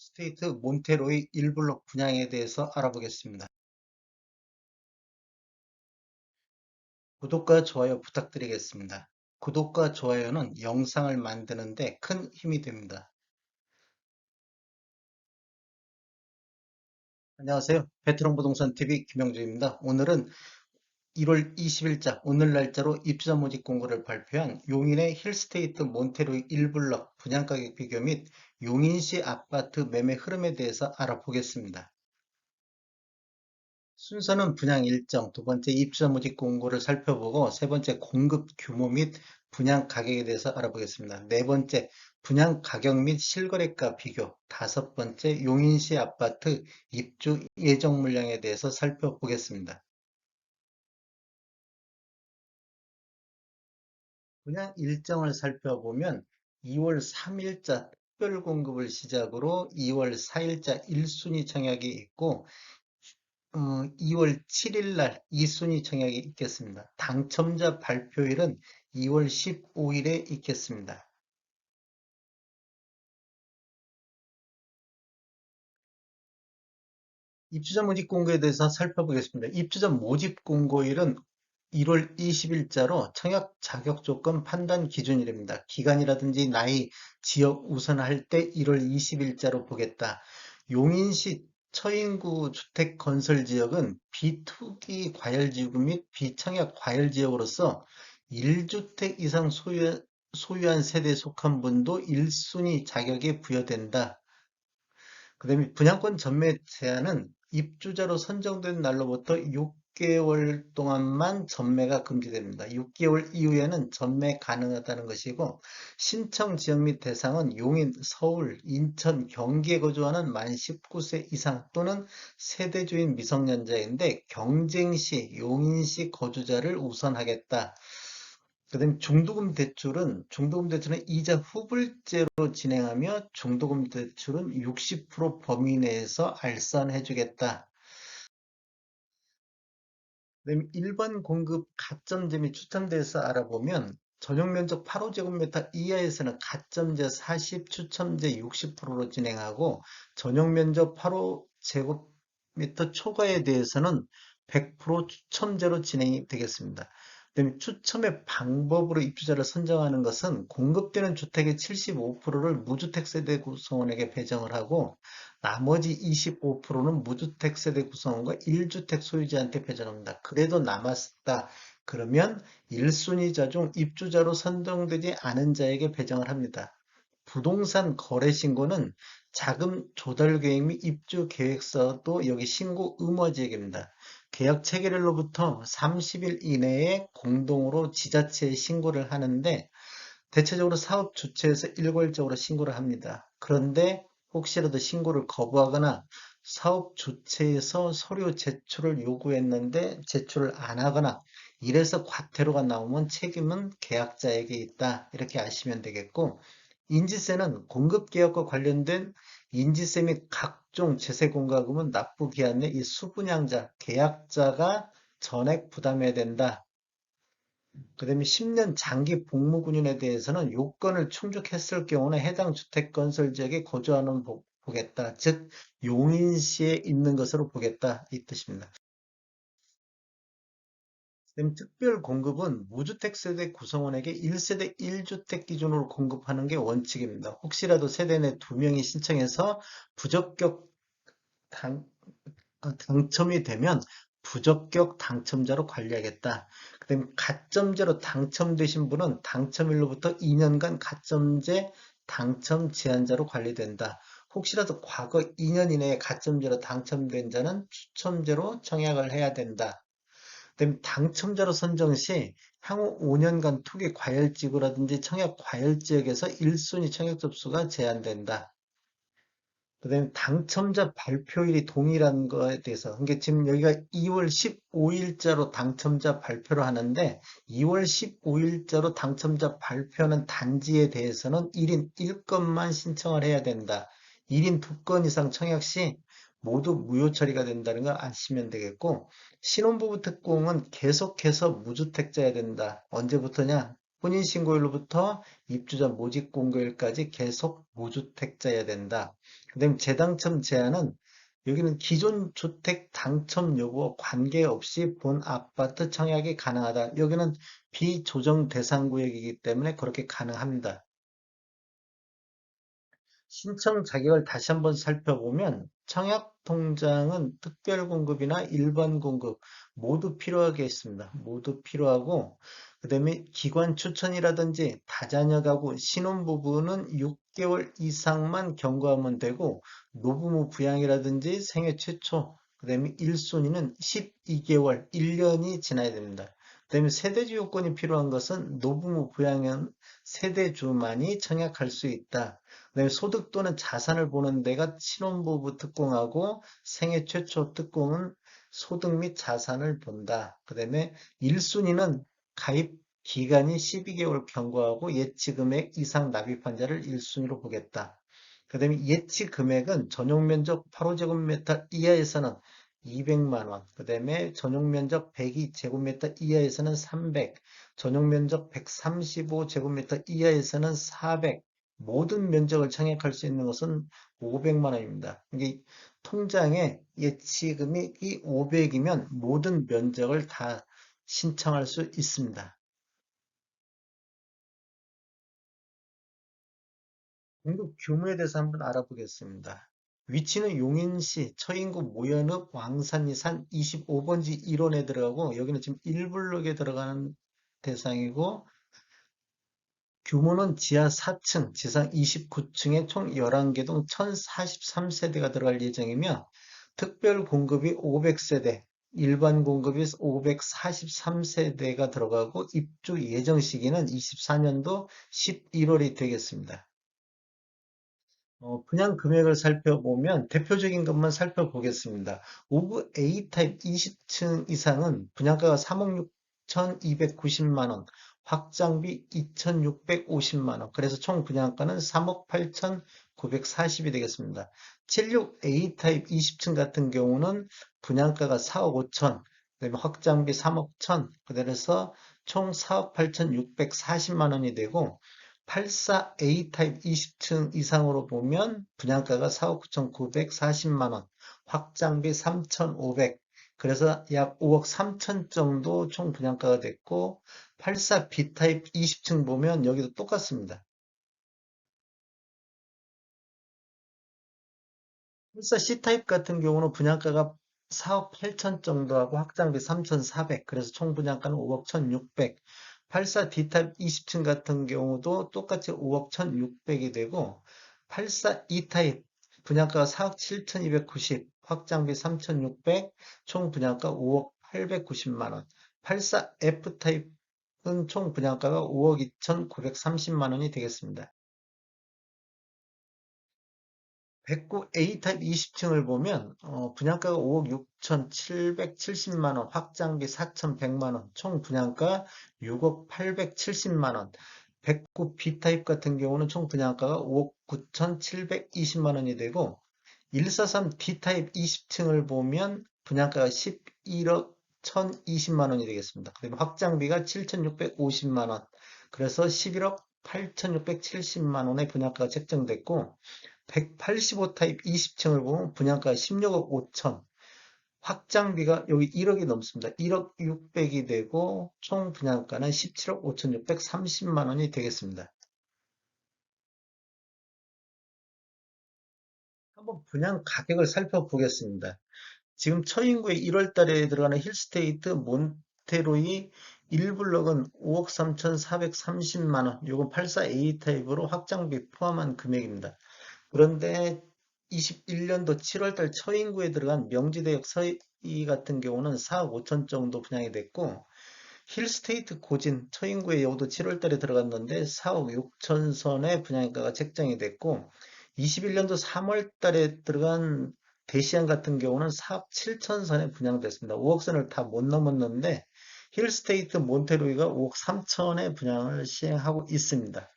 스테이트 몬테로이 1블록 분양에 대해서 알아보겠습니다. 구독과 좋아요 부탁드리겠습니다. 구독과 좋아요는 영상을 만드는데 큰 힘이 됩니다. 안녕하세요. 베트남 부동산 TV 김영주입니다. 오늘은 1월 20일자 오늘 날짜로 입주자 모집 공고를 발표한 용인의 힐스테이트 몬테로이 1블록 분양가격 비교 및 용인시 아파트 매매 흐름에 대해서 알아보겠습니다. 순서는 분양 일정, 두 번째 입주자 모집 공고를 살펴보고 세 번째 공급 규모 및 분양 가격에 대해서 알아보겠습니다. 네 번째 분양 가격 및 실거래가 비교, 다섯 번째 용인시 아파트 입주 예정 물량에 대해서 살펴보겠습니다. 분양 일정을 살펴보면 2월 3일자 특별 공급을 시작으로 2월 4일자 1순위 청약이 있고 2월 7일 날 2순위 청약이 있겠습니다. 당첨자 발표일은 2월 15일에 있겠습니다. 입주자 모집 공고에 대해서 살펴보겠습니다. 입주자 모집 공고일은 1월 20일자로 청약 자격 조건 판단 기준일입니다. 기간이라든지 나이, 지역 우선할 때 1월 20일자로 보겠다. 용인시 처인구 주택 건설 지역은 비투기 과열 지구 및 비청약 과열 지역으로서 1주택 이상 소유한 세대에 속한 분도 1순위 자격에 부여된다. 그다음에 분양권 전매 제한은 입주자로 선정된 날로부터 6개월 동안만 전매가 금지됩니다. 6개월 이후에는 전매 가능하다는 것이고 신청 지역 및 대상은 용인, 서울, 인천, 경기에 거주하는 만 19세 이상 또는 세대주인 미성년자인데 경쟁 시 용인시 거주자를 우선하겠다. 그다음에 중도금 대출은 이자 후불제로 진행하며 중도금 대출은 60% 범위 내에서 알선해 주겠다. 그다음에 1번 공급 가점제 및 추첨제에서 알아보면 전용 면적 8호제곱미터 이하에서는 가점제 40, 추첨제 60%로 진행하고 전용 면적 8호제곱미터 초과에 대해서는 100% 추첨제로 진행이 되겠습니다. 그다음에 추첨의 방법으로 입주자를 선정하는 것은 공급되는 주택의 75%를 무주택 세대 구성원에게 배정을 하고 나머지 25%는 무주택 세대 구성원과 1주택 소유자한테 배정합니다. 그래도 남았다. 그러면 1순위자 중 입주자로 선정되지 않은 자에게 배정을 합니다. 부동산 거래 신고는 자금 조달 계획 및 입주 계획서도 여기 신고 의무 지역입니다. 계약 체결일로부터 30일 이내에 공동으로 지자체에 신고를 하는데 대체적으로 사업 주체에서 일괄적으로 신고를 합니다. 그런데 혹시라도 신고를 거부하거나 사업 주체에서 서류 제출을 요구했는데 제출을 안 하거나 이래서 과태료가 나오면 책임은 계약자에게 있다. 이렇게 아시면 되겠고, 인지세는 공급계약과 관련된 인지세 및 각종 제세 공과금은 납부 기한 내 이 수분양자, 계약자가 전액 부담해야 된다. 그다음에 10년 장기 복무군인에 대해서는 요건을 충족했을 경우는 해당 주택 건설 지역에 거주하는 보겠다. 즉 용인시에 있는 것으로 보겠다 이 뜻입니다. 그다음에 특별 공급은 무주택 세대 구성원에게 1세대 1주택 기준으로 공급하는 게 원칙입니다. 혹시라도 세대 내 2명이 신청해서 부적격 당, 당첨이 되면 부적격 당첨자로 관리하겠다. 그다음에 가점제로 당첨되신 분은 당첨일로부터 2년간 가점제 당첨 제한자로 관리된다. 혹시라도 과거 2년 이내에 가점제로 당첨된 자는 추첨제로 청약을 해야 된다. 그다음에 당첨자로 선정 시 향후 5년간 투기 과열 지구라든지 청약 과열 지역에서 1순위 청약 접수가 제한된다. 그다음에 당첨자 발표일이 동일한 거에 대해서 그러니까 지금 여기가 2월 15일자로 당첨자 발표를 하는데 2월 15일자로 당첨자 발표하는 단지에 대해서는 1인 1건만 신청을 해야 된다. 1인 2건 이상 청약 시 모두 무효 처리가 된다는 걸 아시면 되겠고 신혼부부 특공은 계속해서 무주택자야 된다. 언제부터냐? 혼인신고일로부터 입주자 모집 공고일까지 계속 무주택자여야 된다. 그다음에 재당첨 제한은 여기는 기존 주택 당첨 여부와 관계없이 본 아파트 청약이 가능하다. 여기는 비조정 대상 구역이기 때문에 그렇게 가능합니다. 신청 자격을 다시 한번 살펴보면 청약통장은 특별공급이나 일반공급 모두 필요하게 있습니다. 모두 필요하고 그 다음에 기관 추천이라든지 다자녀 가구 신혼부부는 6개월 이상만 경과하면 되고 노부모 부양이라든지 생애 최초 그 다음에 1순위는 12개월 1년이 지나야 됩니다. 그 다음에 세대주 요건이 필요한 것은 노부모 부양은 세대주만이 청약할 수 있다. 그다음에 소득 또는 자산을 보는 데가 신혼부부 특공하고 생애 최초 특공은 소득 및 자산을 본다. 그다음에 1순위는 가입 기간이 12개월 경과하고 예치 금액 이상 납입한 자를 1순위로 보겠다. 그다음에 예치 금액은 전용 면적 8호제곱미터 이하에서는 200만 원, 그다음에 전용 면적 102제곱미터 이하에서는 300, 전용 면적 135제곱미터 이하에서는 400, 모든 면적을 청약할 수 있는 것은 500만 원입니다. 이게 통장에 예치 금액이 500이면 모든 면적을 다 신청할 수 있습니다. 공급 규모에 대해서 한번 알아보겠습니다. 위치는 용인시 처인구 모연읍 왕산리산 25번지 1원에 들어가고 여기는 지금 1블록에 들어가는 대상이고 규모는 지하 4층, 지상 29층에 총 11개 동 1043세대가 들어갈 예정이며 특별 공급이 500세대, 일반 공급이 543세대가 들어가고 입주 예정 시기는 24년도 11월이 되겠습니다. 분양 금액을 살펴보면 대표적인 것만 살펴보겠습니다. 오브 A 타입 20층 이상은 분양가가 3억 6,290만 원, 확장비 2,650만 원, 그래서 총 분양가는 3억 8,940이 되겠습니다. 76 A 타입 20층 같은 경우는 분양가가 4억 5천, 그다음에 확장비 3억 1천, 그래서 총 4억 8,640만 원이 되고 84A 타입 20층 이상으로 보면 분양가가 4억 9,940만 원, 확장비 3,500, 그래서 약 5억 3천 정도 총 분양가가 됐고 84B 타입 20층 보면 여기도 똑같습니다. 84C 타입 같은 경우는 분양가가 4억 8천 정도 하고 확장비 3,400, 그래서 총 분양가는 5억 1,600. 84D 타입 20층 같은 경우도 똑같이 5억 1,600이 되고 84E 타입 분양가가 4억 7,290, 확장비 3,600, 총 분양가 5억 890만 원. 84F 타입은 총 분양가가 5억 2,930만 원이 되겠습니다. 109 A타입 20층을 보면 분양가가 5억 6,770만 원, 확장비 4,100만 원, 총 분양가 6억 870만 원. 109 B타입 같은 경우는 총 분양가가 5억 9,720만 원이 되고 143 D타입 20층을 보면 분양가가 11억 1,020만 원이 되겠습니다. 그다음에 확장비가 7,650만 원. 그래서 11억 8,670만 원의 분양가가 책정됐고 185 타입 20층을 보면 분양가 16억 5천, 확장비가 여기 1억이 넘습니다. 1억 6백이 되고 총 분양가는 17억 5,630만 원이 되겠습니다. 한번 분양 가격을 살펴보겠습니다. 지금 처인구에 1월 달에 들어가는 힐스테이트 몬테로이 1블럭은 5억 3,430만 원, 요건 84A 타입으로 확장비 포함한 금액입니다. 그런데 21년도 7월달 처인구에 들어간 명지대역 서이 같은 경우는 4억 5천 정도 분양이 됐고 힐스테이트 고진 처인구에 여기도 7월달에 들어갔는데 4억 6천 선의 분양가가 책정이 됐고 21년도 3월달에 들어간 대시안 같은 경우는 4억 7천 선에 분양됐습니다. 5억 선을 다 못 넘었는데 힐스테이트 몬테로이가 5억 3천의 분양을 시행하고 있습니다.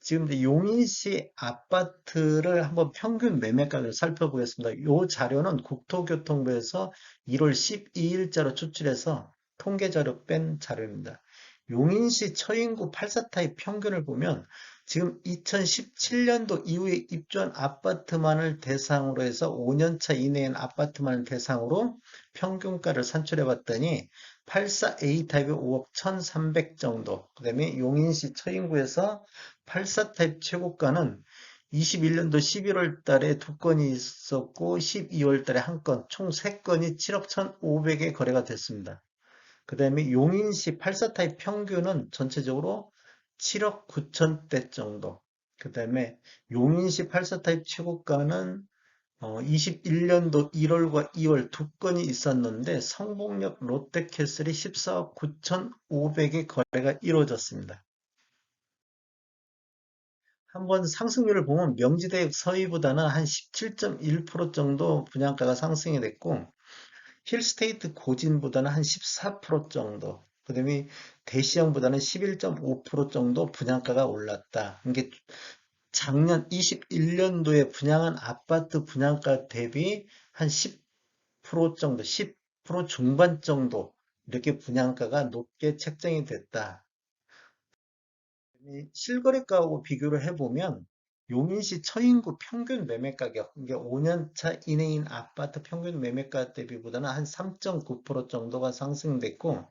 지금 이제 용인시 아파트를 한번 평균 매매가를 살펴보겠습니다. 이 자료는 국토교통부에서 1월 12일자로 추출해서 통계 자료 뺀 자료입니다. 용인시 처인구 84타입 평균을 보면 지금 2017년도 이후에 입주한 아파트만을 대상으로 해서 5년차 이내인 아파트만을 대상으로 평균가를 산출해 봤더니 84A 타입이 5억 1,300 정도, 그 다음에 용인시 처인구에서 84타입 최고가는 21년도 11월 달에 두 건이 있었고 12월 달에 한 건, 총 3건이 7억 1,500에 거래가 됐습니다. 그 다음에 용인시 84타입 평균은 전체적으로 7억 9천대 정도. 그 다음에 용인시 84타입 최고가는 21년도 1월과 2월 두 건이 있었는데 성북역 롯데캐슬이 14억 9,500의 거래가 이루어졌습니다. 한번 상승률을 보면 명지대역 서희보다는 한 17.1% 정도 분양가가 상승이 됐고 힐스테이트 고진보다는 한 14% 정도, 그 다음에 대시형보다는 11.5% 정도 분양가가 올랐다. 이게 작년 21년도에 분양한 아파트 분양가 대비 한 10% 정도, 10% 중반 정도 이렇게 분양가가 높게 책정이 됐다. 실거래가하고 비교를 해보면 용인시 처인구 평균 매매 가격, 이게 5년차 이내인 아파트 평균 매매가 대비보다는 한 3.9% 정도가 상승됐고,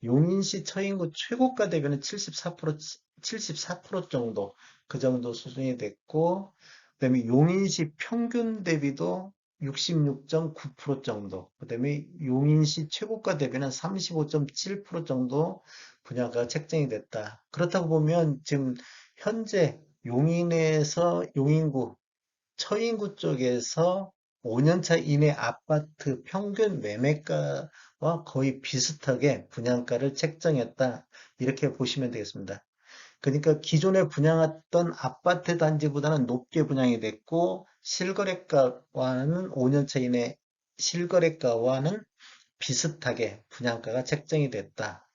용인시 처인구 최고가 대비는 74% 정도, 그 정도 수준이 됐고, 그다음에 용인시 평균 대비도 66.9% 정도, 그다음에 용인시 최고가 대비는 35.7% 정도 분야가 책정이 됐다. 그렇다고 보면 지금 현재 용인에서 용인구, 처인구 쪽에서 5년차 이내 아파트 평균 매매가와 거의 비슷하게 분양가를 책정했다. 이렇게 보시면 되겠습니다. 그러니까 기존에 분양했던 아파트 단지보다는 높게 분양이 됐고 실거래가와는 5년차 이내 실거래가와는 비슷하게 분양가가 책정이 됐다.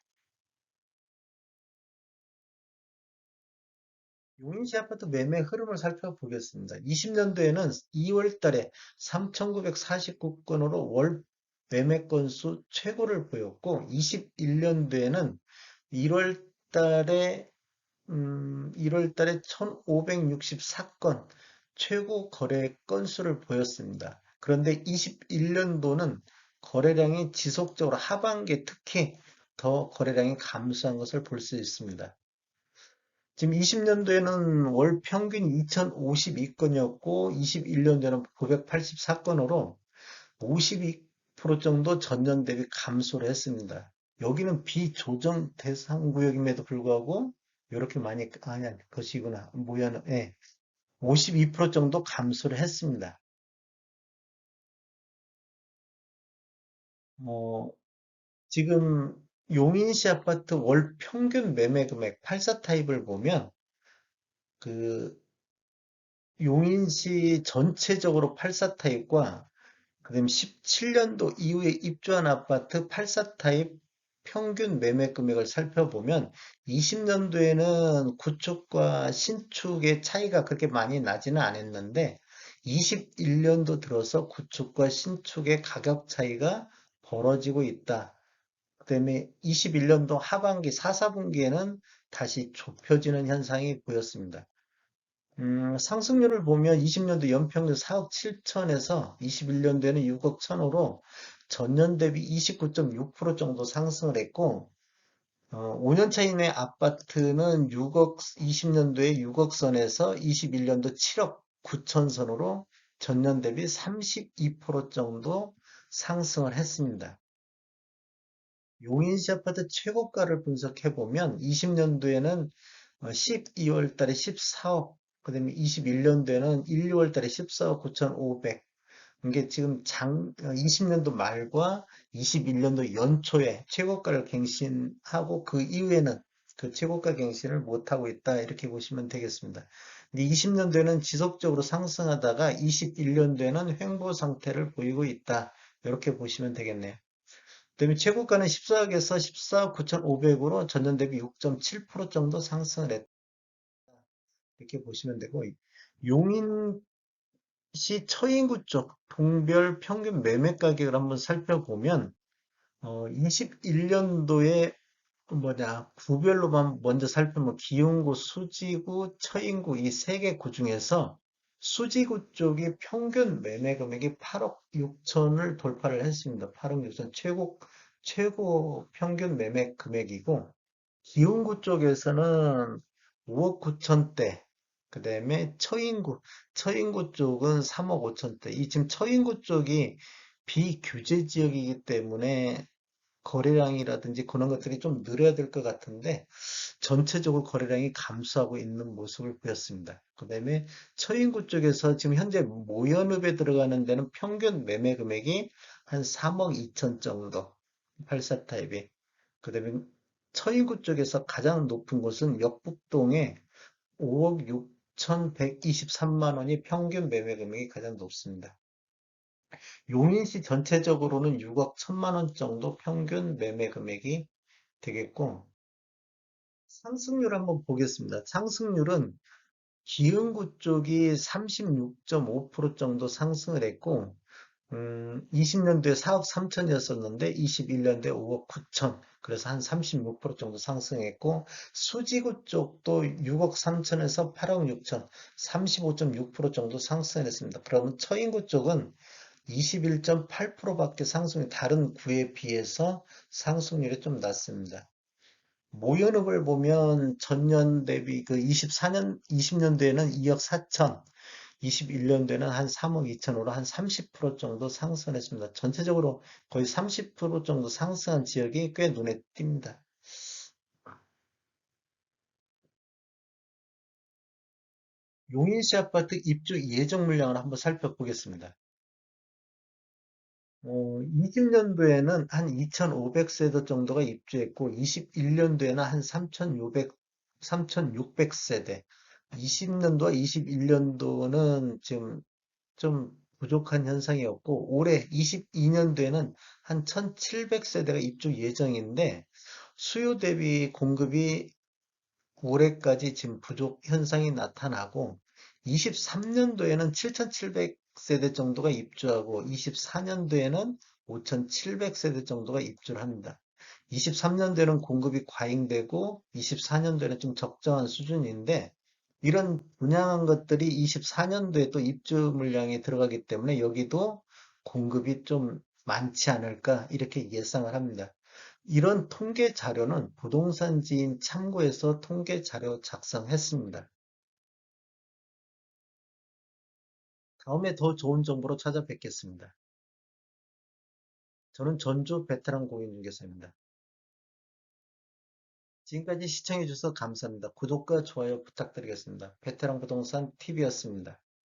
용인시 아파트 매매 흐름을 살펴보겠습니다. 20년도에는 2월 달에 3,949건으로 월 매매 건수 최고를 보였고 21년도에는 1월 달에 1월 달에 1,564건 최고 거래 건수를 보였습니다. 그런데 21년도는 거래량이 지속적으로 하반기에 특히 더 거래량이 감소한 것을 볼 수 있습니다. 지금 20년도에는 월 평균 2,052건이었고 21년도에는 984건으로 52% 정도 전년 대비 감소를 했습니다. 여기는 비조정 대상 구역임에도 불구하고 이렇게 많이 아니 것이구나 뭐야 예, 52% 정도 감소를 했습니다. 어, 지금 용인시 아파트 월 평균 매매 금액 84 타입을 보면 그 용인시 전체적으로 84 타입과 그다음에 17년도 이후에 입주한 아파트 84 타입 평균 매매 금액을 살펴보면 20년도에는 구축과 신축의 차이가 그렇게 많이 나지는 않았는데 21년도 들어서 구축과 신축의 가격 차이가 벌어지고 있다. 그다음에 21년도 하반기 4, 4분기에는 다시 좁혀지는 현상이 보였습니다. 상승률을 보면 20년도 연평균 4억 7천에서 21년도에는 6억 1천으로 전년 대비 29.6% 정도 상승을 했고, 5년 차 이내 아파트는 6억, 20년도에 6억 선에서 21년도 7억 9천 선으로 전년 대비 32% 정도 상승을 했습니다. 용인시 아파트 최고가를 분석해보면 20년도에는 12월 달에 14억, 그 다음에 21년도에는 1, 2월 달에 14억 9,500. 이게 지금 20년도 말과 21년도 연초에 최고가를 갱신하고 그 이후에는 그 최고가 갱신을 못하고 있다. 이렇게 보시면 되겠습니다. 근데 20년도에는 지속적으로 상승하다가 21년도에는 횡보 상태를 보이고 있다. 이렇게 보시면 되겠네요. 그다음에 최고가는 14억에서 14억 9,500으로 전년 대비 6.7% 정도 상승을 했다. 이렇게 보시면 되고, 용인시 처인구 쪽 동별 평균 매매 가격을 한번 살펴보면, 21년도에 구별로만 먼저 살펴보면 기흥구, 수지구, 처인구 이 세 개 구 중에서 수지구 쪽이 평균 매매 금액이 8억 6천을 돌파를 했습니다. 8억 6천 최고 평균 매매 금액이고 기흥구 쪽에서는 5억 9천대, 그 다음에 처인구 쪽은 3억 5천대. 이 지금 처인구 쪽이 비규제 지역이기 때문에 거래량이라든지 그런 것들이 좀 늘어야 될 것 같은데 전체적으로 거래량이 감소하고 있는 모습을 보였습니다. 그 다음에 처인구 쪽에서 지금 현재 모연읍에 들어가는 데는 평균 매매 금액이 한 3억 2천 정도, 84 타입이. 그 다음에 처인구 쪽에서 가장 높은 곳은 역북동에 5억 6,123만 원이 평균 매매 금액이 가장 높습니다. 용인시 전체적으로는 6억 1천만 원 정도 평균 매매 금액이 되겠고, 상승률 한번 보겠습니다. 상승률은 기흥구 쪽이 36.5% 정도 상승을 했고, 20년도에 4억 3천이었었는데 21년도에 5억 9천. 그래서 한 36% 정도 상승했고 수지구 쪽도 6억 3천에서 8억 6천, 35.6% 정도 상승했습니다. 그러면 처인구 쪽은 21.8%밖에 상승이 다른 구에 비해서 상승률이 좀 낮습니다. 모연읍을 보면 전년 대비 그 24년, 20년도에는 2억 4천, 21년도에는 한 3억 2천으로 한 30% 정도 상승했습니다. 전체적으로 거의 30% 정도 상승한 지역이 꽤 눈에 띕니다. 용인시 아파트 입주 예정 물량을 한번 살펴보겠습니다. 20년도에는 한 2,500세대 정도가 입주했고, 21년도에는 한 3,600세대, 20년도와 21년도는 지금 좀 부족한 현상이었고, 올해 22년도에는 한 1,700세대가 입주 예정인데, 수요 대비 공급이 올해까지 지금 부족 현상이 나타나고 23년도에는 7,700세대 정도가 입주하고 24년도에는 5,700세대 정도가 입주를 합니다. 23년도에는 공급이 과잉되고 24년도에는 좀 적정한 수준인데 이런 분양한 것들이 24년도에 또 입주 물량이 들어가기 때문에 여기도 공급이 좀 많지 않을까 이렇게 예상을 합니다. 이런 통계 자료는 부동산 지인 참고해서 통계 자료 작성했습니다. 다음에 더 좋은 정보로 찾아뵙겠습니다. 저는 전주 베테랑 공인중개사입니다. 지금까지 시청해 주셔서 감사합니다. 구독과 좋아요 부탁드리겠습니다. 베테랑 부동산 TV였습니다.